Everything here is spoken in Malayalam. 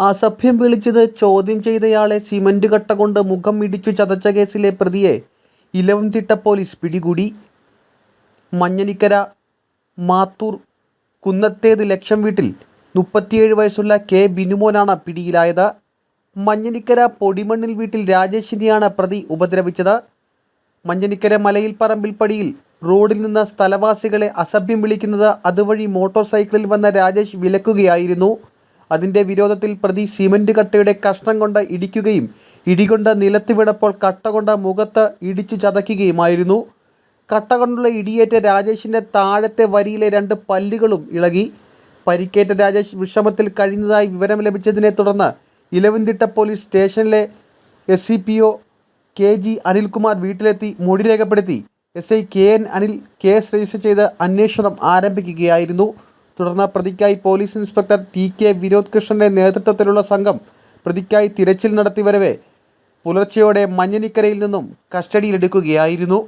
അസഭ്യം വിളിച്ചത് ചോദ്യം ചെയ്തയാളെ സിമന്റ് കട്ട കൊണ്ട് മുഖം ഇടിച്ചു ചതച്ച കേസിലെ പ്രതിയെ ഇലവുംതിട്ട പോലീസ് പിടികൂടി. മഞ്ഞനിക്കര മാത്തൂർ കുന്നത്തേത് ലക്ഷം വീട്ടിൽ 37 വയസ്സുള്ള കെ ബിനുമോനാണ് പിടിയിലായത്. മഞ്ഞനിക്കര പൊടിമണ്ണിൽ വീട്ടിൽ രാജേഷിനെയാണ് പ്രതി ഉപദ്രവിച്ചത്. മഞ്ഞനിക്കര മലയിൽ പറമ്പിൽ പടിയിൽ റോഡിൽ നിന്ന് സ്ഥലവാസികളെ അസഭ്യം വിളിക്കുന്നത് അതുവഴി മോട്ടോർ സൈക്കിളിൽ വന്ന രാജേഷ് വിലക്കുകയായിരുന്നു. അതിൻ്റെ വിരോധത്തിൽ പ്രതി സിമന്റ് കട്ടയുടെ കഷ്ണം കൊണ്ട് ഇടിക്കുകയും ഇടികൊണ്ട് നിലത്ത് വീണപ്പോൾ കട്ട കൊണ്ട് മുഖത്ത് ഇടിച്ചു ചതയ്ക്കുകയുമായിരുന്നു. കട്ട കൊണ്ടുള്ള ഇടിയേറ്റ രാജേഷിൻ്റെ താഴത്തെ വരിയിലെ 2 പല്ലുകളും ഇളകി. പരിക്കേറ്റ രാജേഷ് വിഷമത്തിൽ കഴിയുന്നതായി വിവരം ലഭിച്ചതിനെ തുടർന്ന് ഇലവുംതിട്ട പോലീസ് സ്റ്റേഷനിലെ SCPO KG അനിൽകുമാർ വീട്ടിലെത്തി മൊഴി രേഖപ്പെടുത്തി. SI KN Anil case register ചെയ്ത് അന്വേഷണം ആരംഭിക്കുകയായിരുന്നു. തുടർന്ന് പ്രതിക്കായി പോലീസ് ഇൻസ്പെക്ടർ TK വിനോദ് കൃഷ്ണൻ്റെ നേതൃത്വത്തിലുള്ള സംഘം പ്രതിക്കായി തിരച്ചിൽ നടത്തി വരവെ പുലർച്ചെയോടെ മഞ്ഞനിക്കരയിൽ നിന്നും കസ്റ്റഡിയിലെടുക്കുകയായിരുന്നു.